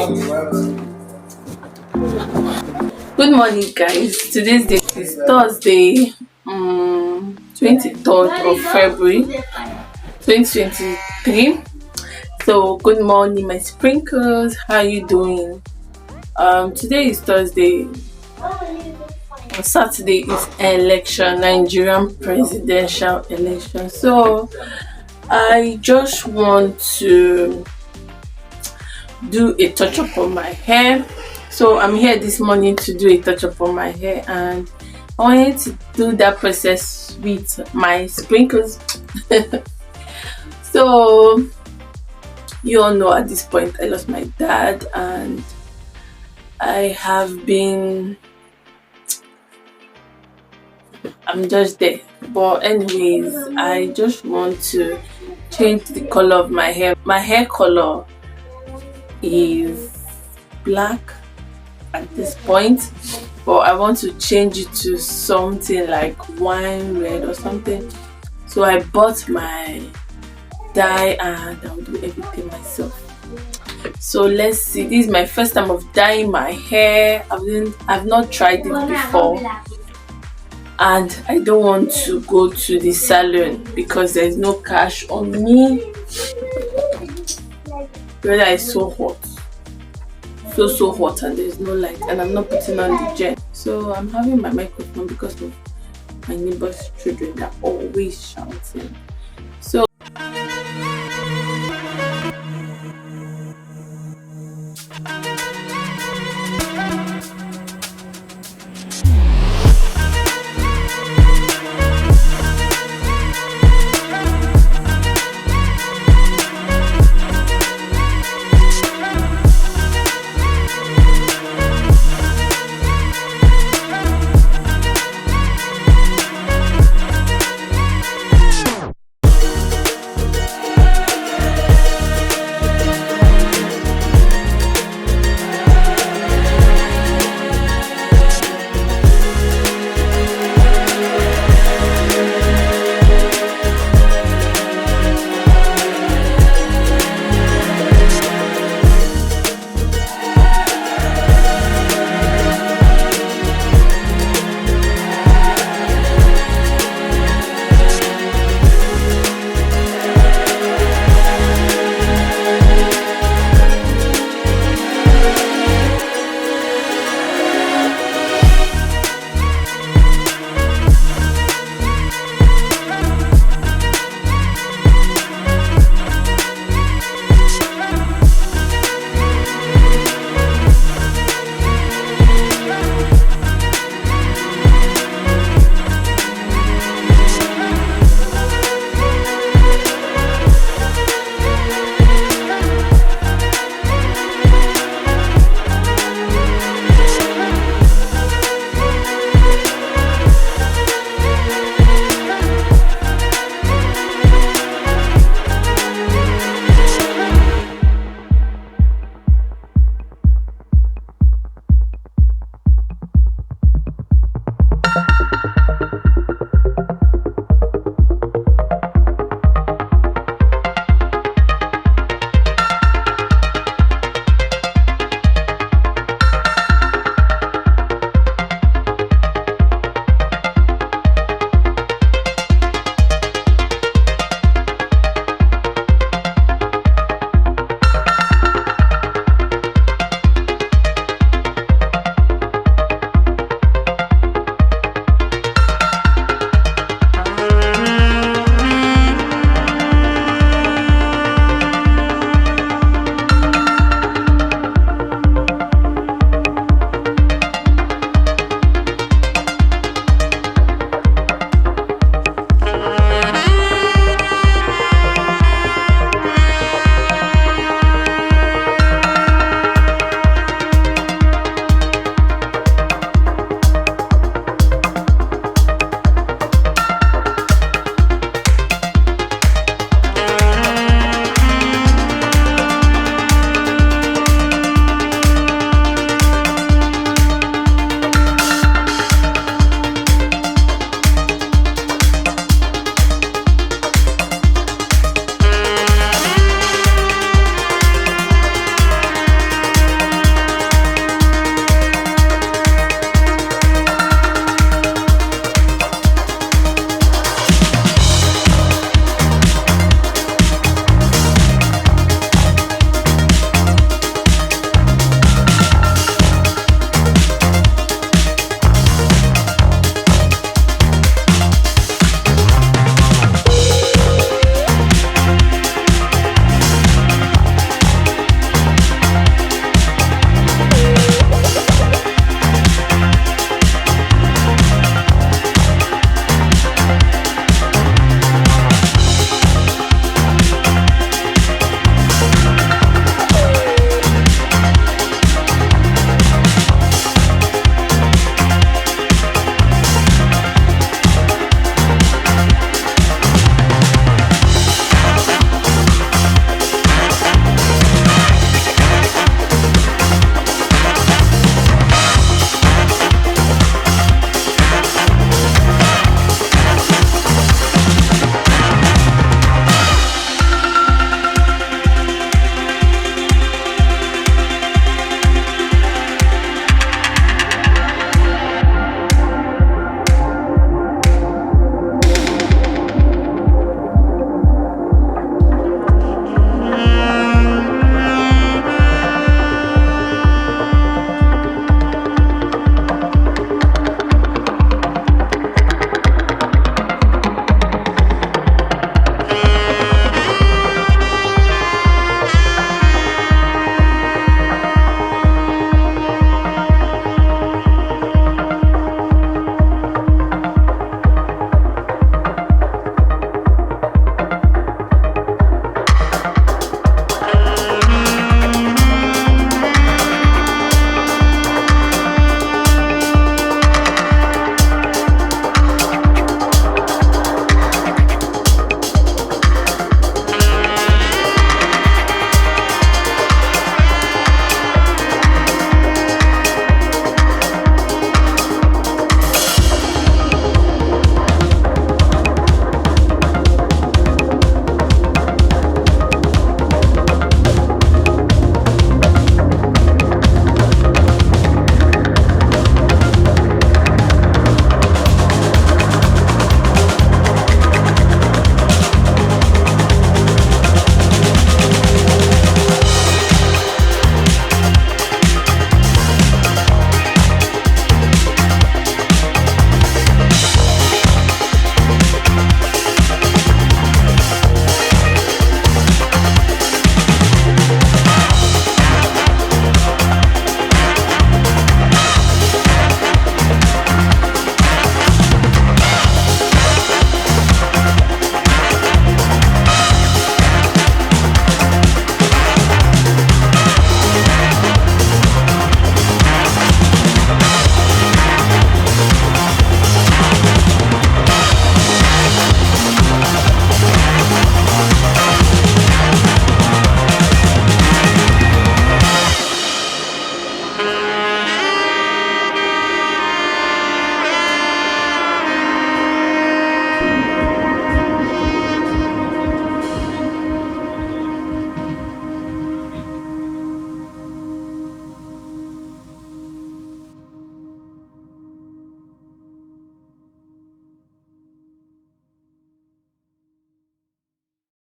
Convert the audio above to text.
Good morning, guys. Today's date is Thursday, 23rd of February 2023. So, good morning, my sprinkles. How are you doing? Today is Thursday. On Saturday is election, Nigerian presidential election. So, I just want to do a touch up on my hair. So I'm here this morning to do a touch up on my hair, and I wanted to do that process with my sprinkles. So you all know at this point I lost my dad, and I'm just there. But anyways, I just want to change the color of my hair. My hair color is black at this point, but I want to change it to something like wine red or something. So I bought my dye and I'll do everything myself. So let's see. This is my first time of dyeing my hair. I've not tried it before, and I don't want to go to the salon because there's no cash on me. Weather is so hot, so hot, and there's no light, and I'm not putting on the gel. So I'm having my microphone because of my neighbor's children that are always shouting. So